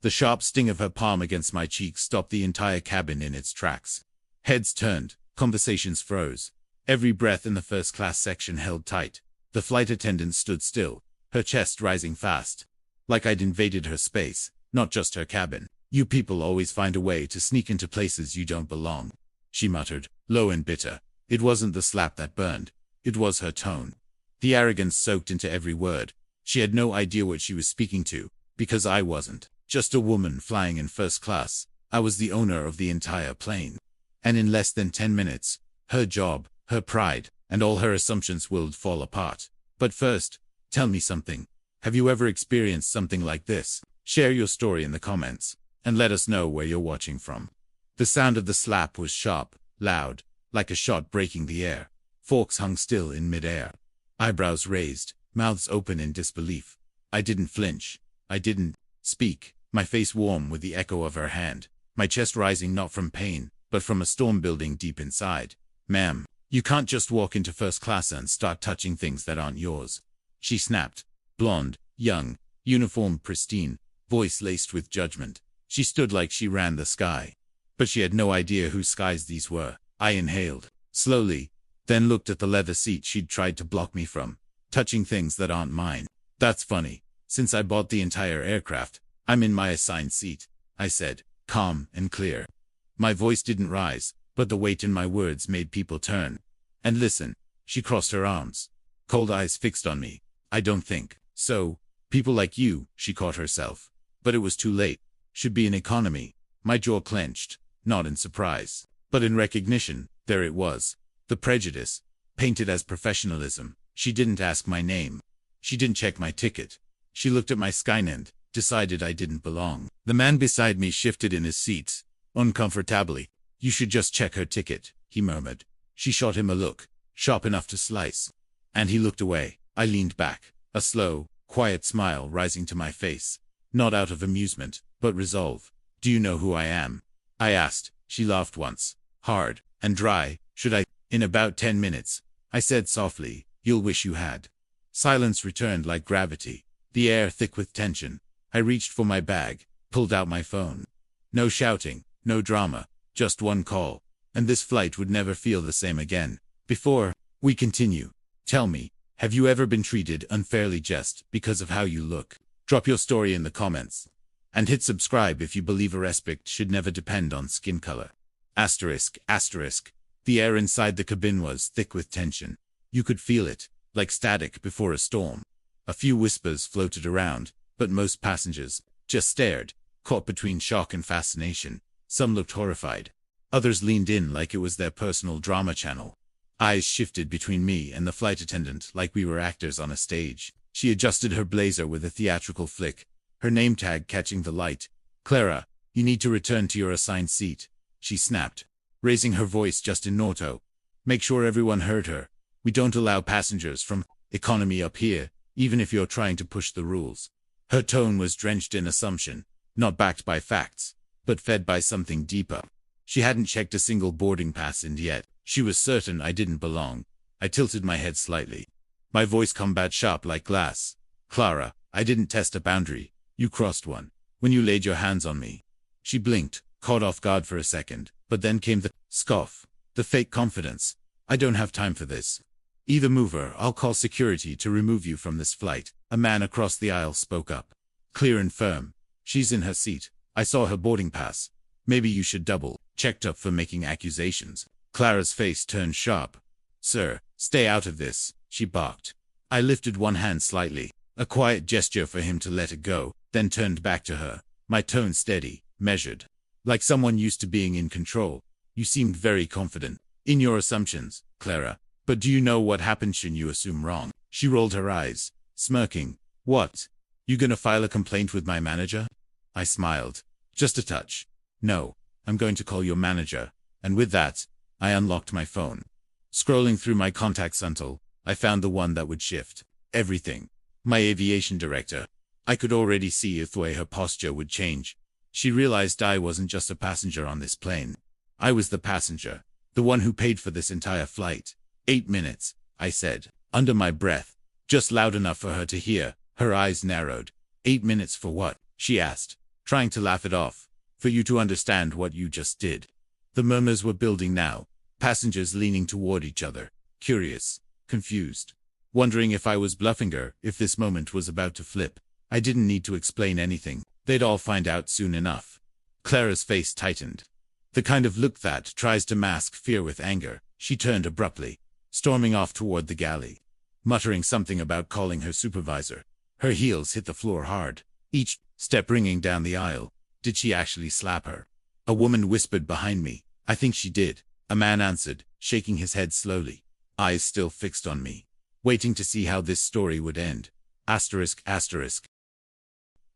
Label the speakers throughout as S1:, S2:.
S1: The sharp sting of her palm against my cheek stopped the entire cabin in its tracks. Heads turned, conversations froze. Every breath in the first-class section held tight. The flight attendant stood still, her chest rising fast. Like I'd invaded her space, not just her cabin. "You people always find a way to sneak into places you don't belong," she muttered, low and bitter. It wasn't the slap that burned. It was her tone. The arrogance soaked into every word. She had no idea what she was speaking to, because I wasn't. Just a woman flying in first class. I was the owner of the entire plane. And in less than 10 minutes, her job, her pride, and all her assumptions would fall apart. But first, tell me something. Have you ever experienced something like this? Share your story in the comments, and let us know where you're watching from. The sound of the slap was sharp, loud, like a shot breaking the air. Forks hung still in midair. Eyebrows raised, mouths open in disbelief. I didn't flinch. I didn't speak, my face warm with the echo of her hand, my chest rising not from pain, but from a storm building deep inside. "Ma'am, you can't just walk into first class and start touching things that aren't yours," she snapped. Blonde, young, uniform pristine, voice laced with judgment. She stood like she ran the sky. But she had no idea whose skies these were. I inhaled, slowly, then looked at the leather seat she'd tried to block me from. "Touching things that aren't mine. That's funny. Since I bought the entire aircraft, I'm in my assigned seat," I said, calm and clear. My voice didn't rise, but the weight in my words made people turn. "And listen," she crossed her arms, cold eyes fixed on me. "I don't think so. People like you," she caught herself. But it was too late. "Should be an economy." My jaw clenched, not in surprise, but in recognition. There it was. The prejudice, painted as professionalism. She didn't ask my name. She didn't check my ticket. She looked at my Skynet, decided I didn't belong. The man beside me shifted in his seat, uncomfortably. "You should just check her ticket," he murmured. She shot him a look, sharp enough to slice. And he looked away. I leaned back, a slow, quiet smile rising to my face. Not out of amusement, but resolve. "Do you know who I am?" I asked. She laughed once, hard and dry. "Should I?" "In about 10 minutes," I said softly. "You'll wish you had." Silence returned like gravity, the air thick with tension. I reached for my bag, pulled out my phone. No shouting, no drama, just one call. And this flight would never feel the same again. "Before we continue, tell me, have you ever been treated unfairly just because of how you look?" Drop your story in the comments. And hit subscribe if you believe a respect should never depend on skin color. Asterisk, asterisk. The air inside the cabin was thick with tension. You could feel it, like static before a storm. A few whispers floated around, but most passengers just stared, caught between shock and fascination. Some looked horrified. Others leaned in like it was their personal drama channel. Eyes shifted between me and the flight attendant like we were actors on a stage. She adjusted her blazer with a theatrical flick, her name tag catching the light. "Clara, you need to return to your assigned seat," she snapped, raising her voice just in auto. "Make sure everyone heard her. We don't allow passengers from economy up here, even if you're trying to push the rules." Her tone was drenched in assumption, not backed by facts, but fed by something deeper. She hadn't checked a single boarding pass in yet. She was certain I didn't belong. I tilted my head slightly, my voice combat sharp like glass. "Clara, I didn't test a boundary. You crossed one when you laid your hands on me." She blinked, caught off guard for a second, but then came the scoff, the fake confidence. "I don't have time for this. Either move or I'll call security to remove you from this flight." A man across the aisle spoke up, clear and firm. "She's in her seat. I saw her boarding pass. Maybe you should double checked up for making accusations." Clara's face turned sharp. "Sir, stay out of this," she barked. I lifted one hand slightly, a quiet gesture for him to let it go, then turned back to her, my tone steady, measured, like someone used to being in control. "You seemed very confident in your assumptions, Clara. But do you know what happens when you assume wrong?" She rolled her eyes, smirking. "What? You gonna file a complaint with my manager?" I smiled. Just a touch. "No, I'm going to call your manager." And with that, I unlocked my phone. Scrolling through my contacts until I found the one that would shift everything. My aviation director. I could already see the way her posture would change. She realized I wasn't just a passenger on this plane. I was the passenger, the one who paid for this entire flight. 8 minutes, I said, under my breath, just loud enough for her to hear. Her eyes narrowed. 8 minutes for what? She asked. trying to laugh it off. For you to understand what you just did. The murmurs were building now, passengers leaning toward each other, curious, confused, wondering if I was bluffing her, if this moment was about to flip. I didn't need to explain anything. They'd all find out soon enough. Clara's face tightened. The kind of look that tries to mask fear with anger. She turned abruptly, storming off toward the galley, muttering something about calling her supervisor. Her heels hit the floor hard, each step ringing down the aisle. Did she actually slap her? A woman whispered behind me. I think she did. A man answered, shaking his head slowly, eyes still fixed on me, waiting to see how this story would end. Asterisk, asterisk.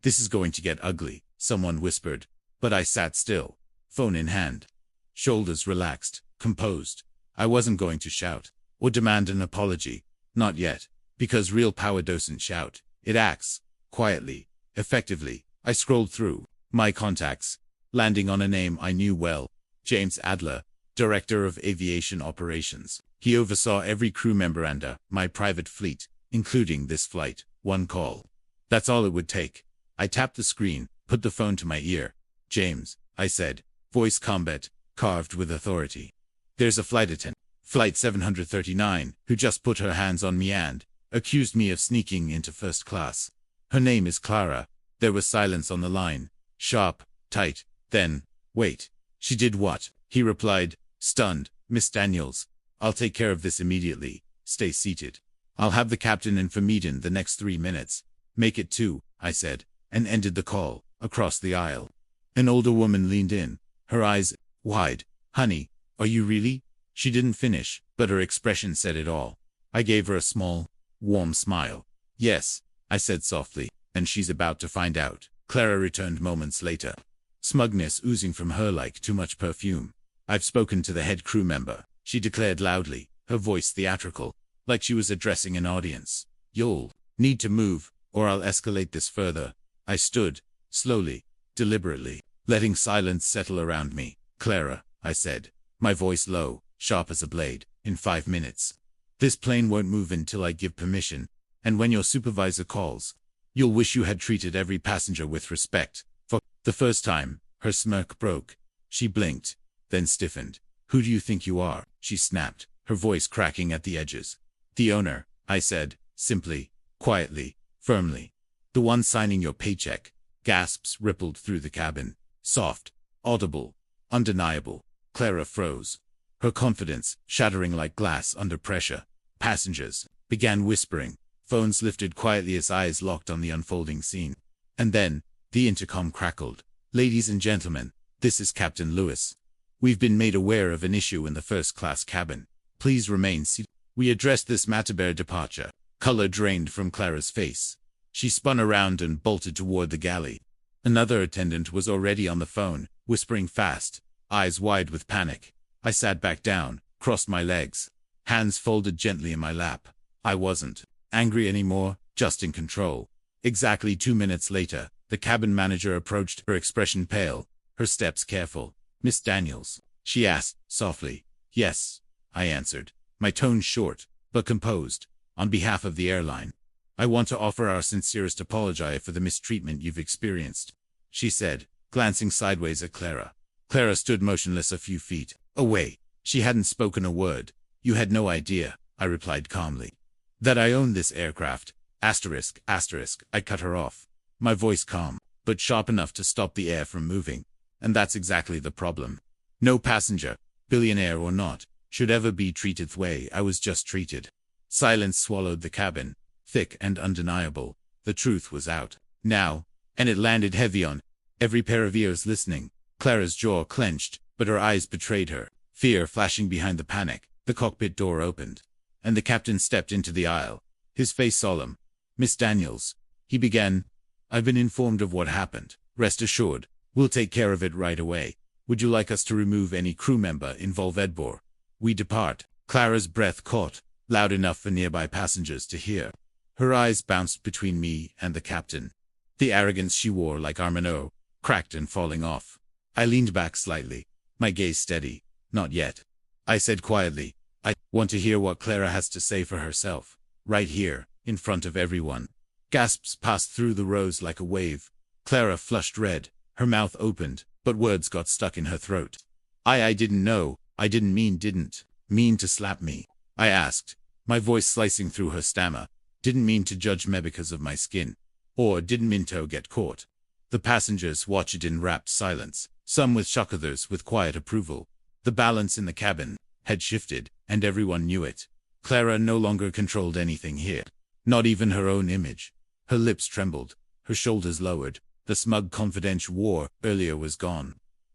S1: This is going to get ugly, someone whispered, but I sat still, phone in hand, shoulders relaxed, composed. I wasn't going to shout or demand an apology, not yet, because real power doesn't shout. It acts, quietly, effectively. I scrolled through my contacts, landing on a name I knew well, James Adler, Director of Aviation Operations. He oversaw every crew member and my private fleet, including this flight. One call. That's all it would take. I tapped the screen, put the phone to my ear. James, I said, voice combat, carved with authority. There's a flight attendant, Flight 739, who just put her hands on me and accused me of sneaking into first class. Her name is Clara. There was silence on the line. Sharp, tight. Then, wait. She did what? He replied, stunned. Miss Daniels, I'll take care of this immediately. Stay seated. I'll have the captain in for meeting the next 3 minutes. Make it 2, I said, and ended the call, across the aisle. An older woman leaned in, her eyes wide. Honey, are you really? She didn't finish, but her expression said it all. I gave her a small, warm smile. Yes, I said softly, and she's about to find out. Clara returned moments later, smugness oozing from her like too much perfume. I've spoken to the head crew member, she declared loudly, her voice theatrical, like she was addressing an audience. You'll need to move, or I'll escalate this further. I stood, slowly, deliberately, letting silence settle around me. Clara, I said, my voice low, sharp as a blade, in 5 minutes. This plane won't move until I give permission, and when your supervisor calls, you'll wish you had treated every passenger with respect. For the first time, her smirk broke. She blinked, then stiffened. Who do you think you are? She snapped, her voice cracking at the edges. The owner, I said, simply, quietly, firmly. The one signing your paycheck. Gasps rippled through the cabin. Soft, audible, undeniable. Clara froze, her confidence shattering like glass under pressure. Passengers began whispering. Phones lifted quietly as eyes locked on the unfolding scene. And then, the intercom crackled. Ladies and gentlemen, this is Captain Lewis. We've been made aware of an issue in the first-class cabin. Please remain seated. We addressed this matter departure. Color drained from Clara's face. She spun around and bolted toward the galley. Another attendant was already on the phone, whispering fast, eyes wide with panic. I sat back down, crossed my legs, hands folded gently in my lap. I wasn't angry anymore, just in control. Exactly 2 minutes later, the cabin manager approached, her expression pale, her steps careful. Miss Daniels, she asked, softly. Yes, I answered, my tone short, but composed. On behalf of the airline, I want to offer our sincerest apology for the mistreatment you've experienced, she said, glancing sideways at Clara. Clara stood motionless a few feet away. She hadn't spoken a word. You had no idea, I replied calmly, that I own this aircraft. Asterisk, asterisk. I cut her off, my voice calm, but sharp enough to stop the air from moving. And that's exactly the problem. No passenger, billionaire or not, should ever be treated the way I was just treated. Silence swallowed the cabin, thick and undeniable. The truth was out, now, and it landed heavy on every pair of ears listening. Clara's jaw clenched, but her eyes betrayed her, fear flashing behind the panic. The cockpit door opened, and the captain stepped into the aisle, his face solemn. Miss Daniels, he began, I've been informed of what happened. Rest assured, we'll take care of it right away. Would you like us to remove any crew member involved before we depart? Clara's breath caught, loud enough for nearby passengers to hear. Her eyes bounced between me and the captain. The arrogance she wore like armor, cracked and falling off. I leaned back slightly, my gaze steady. Not yet. I said quietly, I want to hear what Clara has to say for herself. Right here, in front of everyone. Gasps passed through the rows like a wave. Clara flushed red, Her mouth opened, but words got stuck in her throat. I didn't know. I didn't mean to slap me. I asked, my voice slicing through her stammer. Didn't mean to judge me because of my skin. Or didn't mean to get caught. The passengers watched in rapt silence, some with shock, others with quiet approval. The balance in the cabin had shifted, and everyone knew it. Clara no longer controlled anything here. Not even her own image. Her lips trembled, her shoulders lowered. The smug confidential war earlier was gone.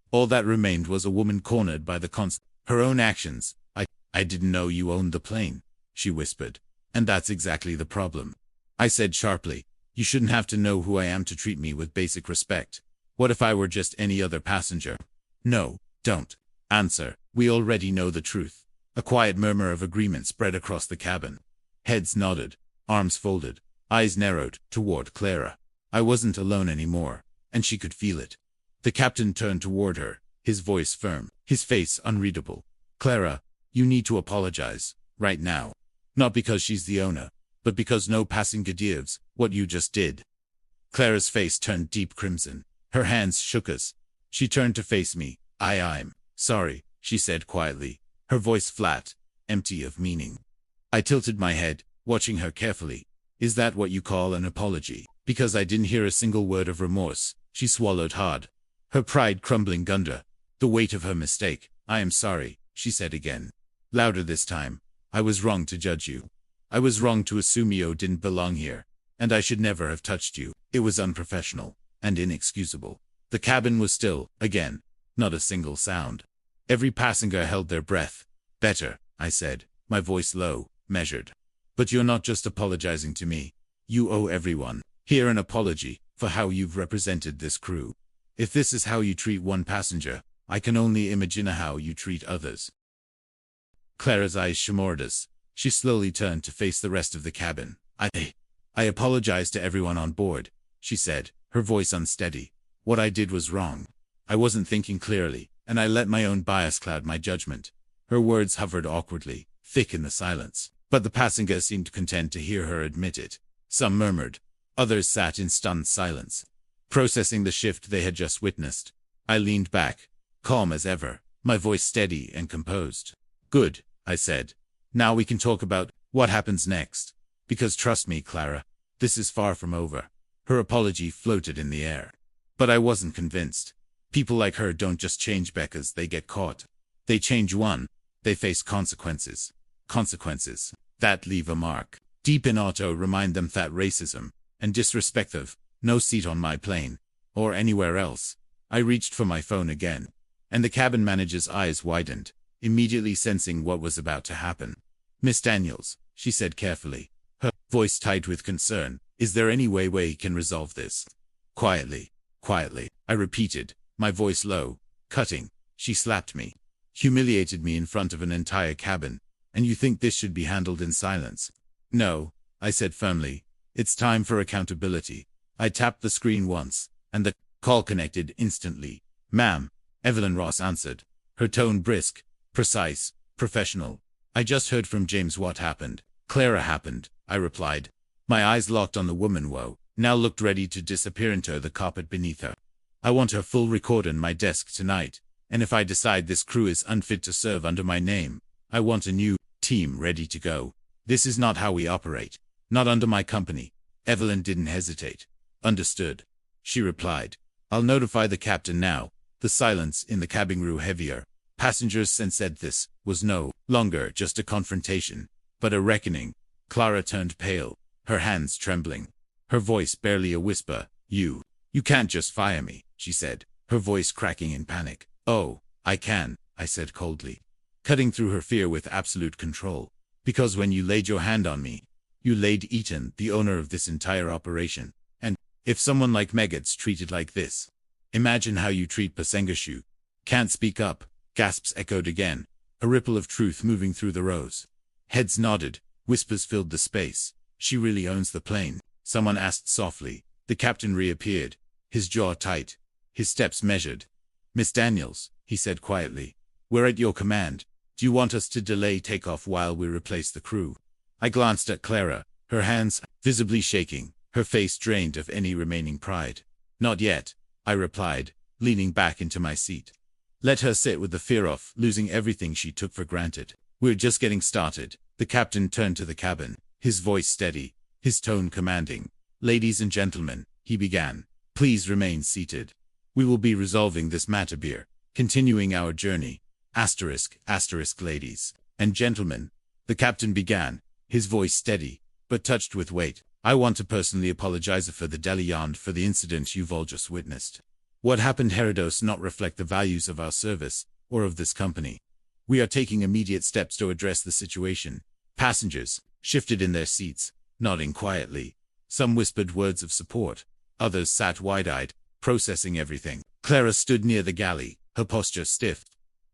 S1: All that remained was a woman cornered by her own actions. I didn't know you owned the plane, she whispered. And that's exactly the problem. I said sharply, you shouldn't have to know who I am to treat me with basic respect. What if I were just any other passenger? No, don't answer. We already know the truth. A quiet murmur of agreement spread across the cabin. Heads nodded, arms folded, eyes narrowed toward Clara. I wasn't alone anymore, and she could feel it. The captain turned toward her, his voice firm, his face unreadable. Clara, you need to apologize, right now. Not because she's the owner, but because no passenger deserves what you just did. Clara's face turned deep crimson. Her hands shook as she turned to face me. I'm sorry, she said quietly, her voice flat, empty of meaning. I tilted my head, watching her carefully. Is that what you call an apology? Because I didn't hear a single word of remorse. She swallowed hard, her pride crumbling under the weight of her mistake. I am sorry, she said again, louder this time. I was wrong to judge you. I was wrong to assume you didn't belong here, and I should never have touched you. It was unprofessional and inexcusable. The cabin was still, again, not a single sound. Every passenger held their breath. Better, I said, my voice low, measured. But you're not just apologizing to me. You owe everyone here an apology for how you've represented this crew. If this is how you treat one passenger, I can only imagine how you treat others. Clara's eyes shimmered as she slowly turned to face the rest of the cabin. I apologize to everyone on board, she said, her voice unsteady. What I did was wrong. I wasn't thinking clearly, and I let my own bias cloud my judgment. Her words hovered awkwardly, thick in the silence, but the passengers seemed content to hear her admit it. Some murmured, others sat in stunned silence, processing the shift they had just witnessed. I leaned back, calm as ever, my voice steady and composed. Good, I said. Now we can talk about what happens next. Because trust me, Clara, this is far from over. Her apology floated in the air. But I wasn't convinced. People like her don't just change because they get caught. They change one. They face consequences. Consequences that leave a mark. Deep in auto remind them that racism and disrespect of no seat on my plane or anywhere else. I reached for my phone again, and the cabin manager's eyes widened, immediately sensing what was about to happen. Miss Daniels, she said carefully, her voice tight with concern, is there any way we can resolve this? Quietly, I repeated, my voice low, cutting. She slapped me, humiliated me in front of an entire cabin, and you think this should be handled in silence? No, I said firmly. It's time for accountability. I tapped the screen once, and the call connected instantly. Ma'am, Evelyn Ross answered, her tone brisk, precise, professional. I just heard from James what happened. Clara happened, I replied. My eyes locked on the woman who now looked ready to disappear into the carpet beneath her. I want her full record on my desk tonight, and if I decide this crew is unfit to serve under my name, I want a new team ready to go. This is not how we operate. Not under my company. Evelyn didn't hesitate. Understood, she replied. I'll notify the captain now. The silence in the cabin grew heavier. Passengers sensed this was no longer just a confrontation, but a reckoning. Clara turned pale, her hands trembling, her voice barely a whisper. You can't just fire me, she said, her voice cracking in panic. Oh, I can, I said coldly, cutting through her fear with absolute control. Because when you laid your hand on me, you laid Eaton, the owner of this entire operation. And if someone like me gets treated like this, imagine how you treat Pasengashu. Can't speak up, gasps echoed again, a ripple of truth moving through the rows. Heads nodded, whispers filled the space. She really owns the plane, someone asked softly. The captain reappeared, his jaw tight, his steps measured. Miss Daniels, he said quietly, we're at your command. Do you want us to delay takeoff while we replace the crew? I glanced at Clara, her hands visibly shaking, her face drained of any remaining pride. Not yet, I replied, leaning back into my seat. Let her sit with the fear of losing everything she took for granted. We're just getting started. The captain turned to the cabin, his voice steady, his tone commanding. Ladies and gentlemen, he began, please remain seated. We will be resolving this matter here, continuing our journey. Asterisk, asterisk, ladies and gentlemen. The captain began, his voice steady, but touched with weight. I want to personally apologize for the Deliand for the incident you've all just witnessed. What happened here does not reflect the values of our service, or of this company. We are taking immediate steps to address the situation. Passengers shifted in their seats, nodding quietly. Some whispered words of support. Others sat wide-eyed, processing everything. Clara stood near the galley, her posture stiff.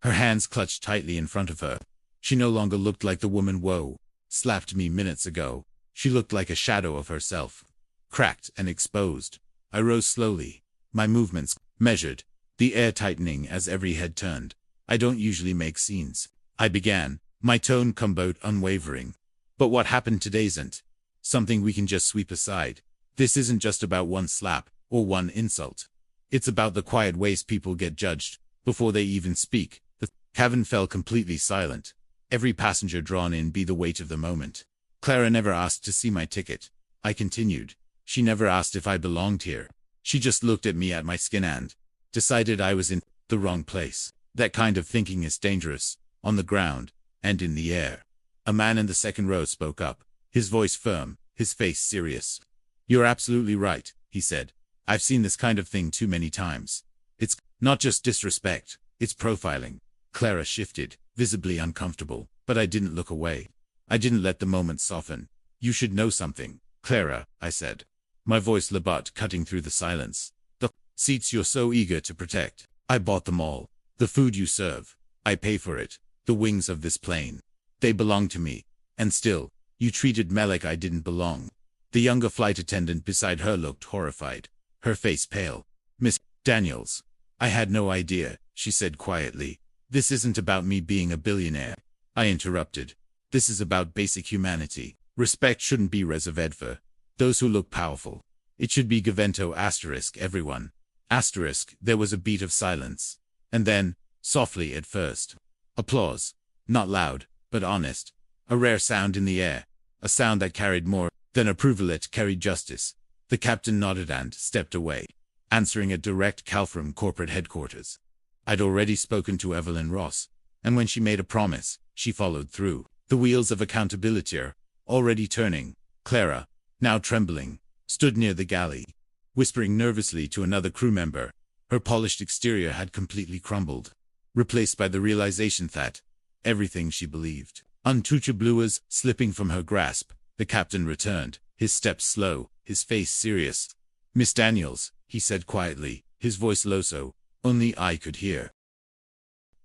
S1: Her hands clutched tightly in front of her. She no longer looked like the woman woe slapped me minutes ago. She looked like a shadow of herself, cracked and exposed. I rose slowly, my movements measured, the air tightening as every head turned. I don't usually make scenes, I began, my tone comboed unwavering. But what happened today isn't something we can just sweep aside. This isn't just about one slap or one insult. It's about the quiet ways people get judged before they even speak. The cabin fell completely silent. Every passenger drawn in by the weight of the moment. Clara never asked to see my ticket. I continued. She never asked if I belonged here. She just looked at me, at my skin, and decided I was in the wrong place. That kind of thinking is dangerous, on the ground, and in the air. A man in the second row spoke up, his voice firm, his face serious. You're absolutely right, he said. I've seen this kind of thing too many times. It's not just disrespect, it's profiling. Clara shifted, visibly uncomfortable, but I didn't look away. I didn't let the moment soften. You should know something, Clara, I said. My voice labat cutting through the silence. The seats you're so eager to protect. I bought them all. The food you serve. I pay for it. The wings of this plane. They belong to me. And still, you treated me like I didn't belong. The younger flight attendant beside her looked horrified, her face pale. Miss Daniels. I had no idea, she said quietly. This isn't about me being a billionaire. I interrupted. This is about basic humanity. Respect shouldn't be reserved for those who look powerful. It should be Gavento asterisk everyone. Asterisk, there was a beat of silence. And then, softly at first, applause. Not loud, but honest. A rare sound in the air. A sound that carried more than approval, it carried justice. The captain nodded and stepped away, answering a direct call from corporate headquarters. I'd already spoken to Evelyn Ross, and when she made a promise, she followed through. The wheels of accountability are already turning. Clara, now trembling, stood near the galley, whispering nervously to another crew member. Her polished exterior had completely crumbled, replaced by the realization that everything she believed untouchable was slipping from her grasp. The captain returned, his steps slow, his face serious. Miss Daniels, he said quietly, his voice low so only I could hear.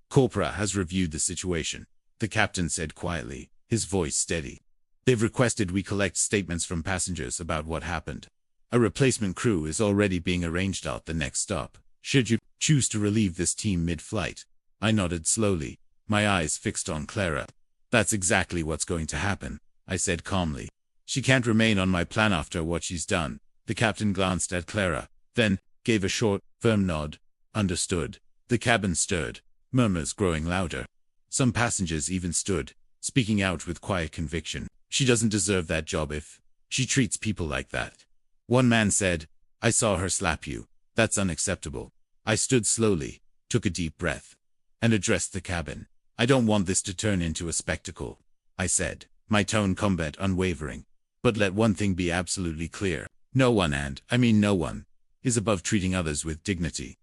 S1: Corpora has reviewed the situation, the captain said quietly, his voice steady. They've requested we collect statements from passengers about what happened. A replacement crew is already being arranged at the next stop, should you choose to relieve this team mid-flight. I nodded slowly, my eyes fixed on Clara. That's exactly what's going to happen, I said calmly. She can't remain on my plan after what she's done. The captain glanced at Clara, then gave a short, firm nod. Understood. The cabin stirred, murmurs growing louder. Some passengers even stood, speaking out with quiet conviction. She doesn't deserve that job if she treats people like that. One man said, I saw her slap you. That's unacceptable. I stood slowly, took a deep breath, and addressed the cabin. I don't want this to turn into a spectacle, I said, my tone combat unwavering. But let one thing be absolutely clear. No one, and I mean no one, is above treating others with dignity.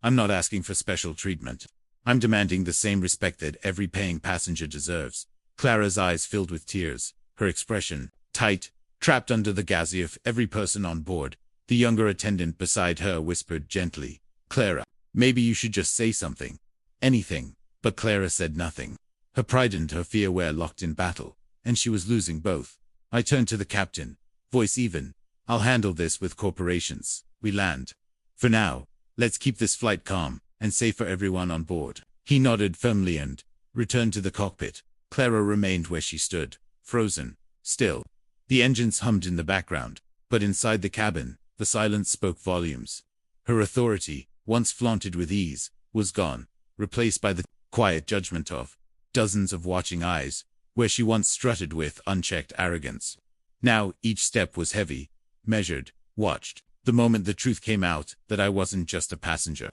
S1: I'm not asking for special treatment. I'm demanding the same respect that every paying passenger deserves. Clara's eyes filled with tears, her expression tight, trapped under the gaze of every person on board. The younger attendant beside her whispered gently, Clara, maybe you should just say something. Anything. But Clara said nothing. Her pride and her fear were locked in battle, and she was losing both. I turned to the captain, voice even. I'll handle this with corporations. We land. For now, let's keep this flight calm and safe for everyone on board. He nodded firmly and returned to the cockpit. Clara remained where she stood, frozen, still. The engines hummed in the background, but inside the cabin, the silence spoke volumes. Her authority, once flaunted with ease, was gone, replaced by the quiet judgment of dozens of watching eyes, where she once strutted with unchecked arrogance. Now each step was heavy, measured, watched. The moment the truth came out that I wasn't just a passenger,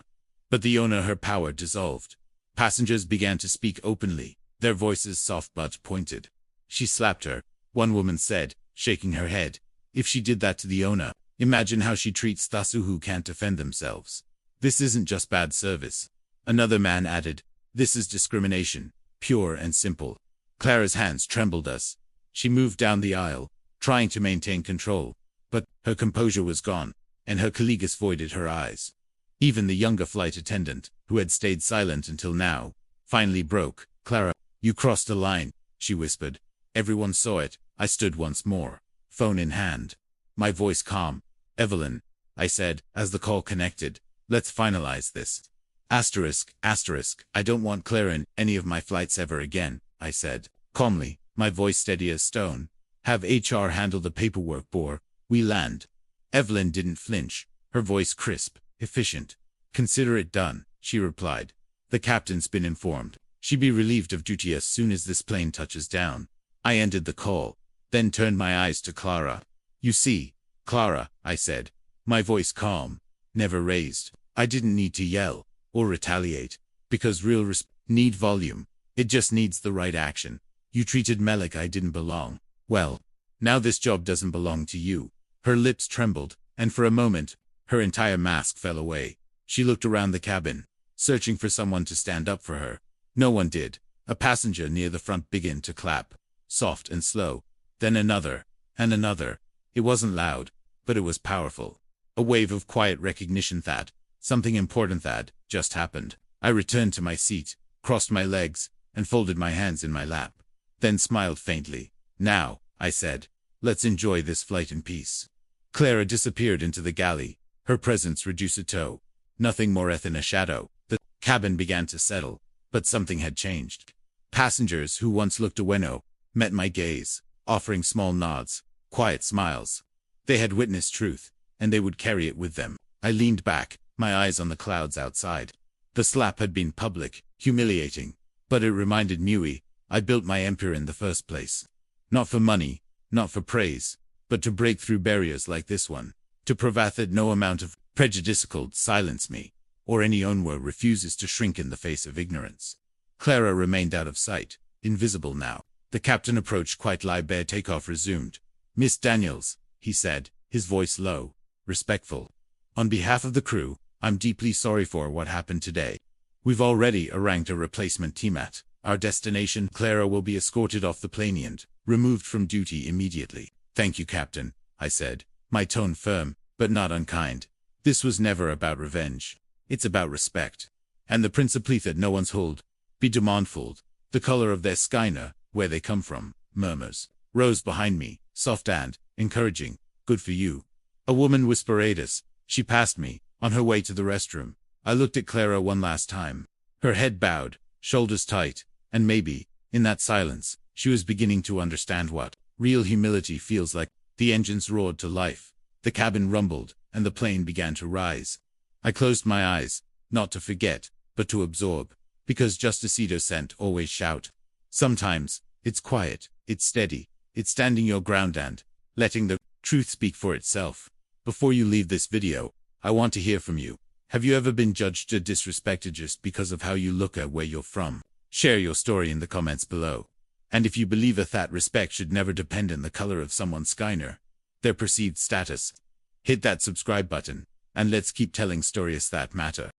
S1: but the owner, her power dissolved. Passengers began to speak openly, their voices soft but pointed. She slapped her, one woman said, shaking her head. If she did that to the owner, imagine how she treats those who can't defend themselves. This isn't just bad service. Another man added, this is discrimination, pure and simple. Clara's hands trembled as she moved down the aisle, trying to maintain control, but her composure was gone, and her colleagues avoided her eyes. Even the younger flight attendant, who had stayed silent until now, finally broke. Clara, you crossed a line, she whispered. Everyone saw it. I stood once more, phone in hand, my voice calm. Evelyn, I said, as the call connected, let's finalize this. Asterisk, I don't want Clara in any of my flights ever again, I said, calmly, my voice steady as stone. Have HR handle the paperwork or we land. Evelyn didn't flinch, her voice crisp, efficient. Consider it done, she replied. The captain's been informed. She'd be relieved of duty as soon as this plane touches down. I ended the call, then turned my eyes to Clara. You see, Clara, I said, my voice calm, never raised. I didn't need to yell or retaliate, because real need volume. It just needs the right action. You treated me like I didn't belong. Well, now this job doesn't belong to you. Her lips trembled, and for a moment, her entire mask fell away. She looked around the cabin, searching for someone to stand up for her. No one did. A passenger near the front began to clap, soft and slow. Then another, and another. It wasn't loud, but it was powerful. A wave of quiet recognition that something important that just happened. I returned to my seat, crossed my legs, and folded my hands in my lap. Then smiled faintly. Now, I said, let's enjoy this flight in peace. Clara disappeared into the galley, her presence reduced a toe. Nothing more than a shadow. The cabin began to settle, but something had changed. Passengers who once looked away met my gaze, offering small nods, quiet smiles. They had witnessed truth, and they would carry it with them. I leaned back, my eyes on the clouds outside. The slap had been public, humiliating, but it reminded me I built my empire in the first place. Not for money, not for praise, but to break through barriers like this one, to prove that no amount of prejudice could silence me, or any onward refuses to shrink in the face of ignorance. Clara remained out of sight, invisible now. The captain approached quite libre. Takeoff resumed. Miss Daniels, he said, his voice low, respectful. On behalf of the crew, I'm deeply sorry for what happened today. We've already arranged a replacement team at our destination. Clara will be escorted off the plane and removed from duty immediately. Thank you, Captain, I said, my tone firm, but not unkind. This was never about revenge. It's about respect. And the principle that no one's hold be demandful. The color of their skin, where they come from, murmurs, rose behind me, soft and encouraging. Good for you. A woman whispered us. She passed me, on her way to the restroom. I looked at Clara one last time. Her head bowed, shoulders tight, and maybe, in that silence, she was beginning to understand what real humility feels like. The engines roared to life. The cabin rumbled, and the plane began to rise. I closed my eyes, not to forget, but to absorb, because Justice Ito sent always shout. Sometimes, it's quiet, it's steady, it's standing your ground and letting the truth speak for itself. Before you leave this video, I want to hear from you. Have you ever been judged or disrespected just because of how you look at where you're from? Share your story in the comments below. And if you believe that respect should never depend on the color of someone's skin, their perceived status, hit that subscribe button, and let's keep telling stories that matter.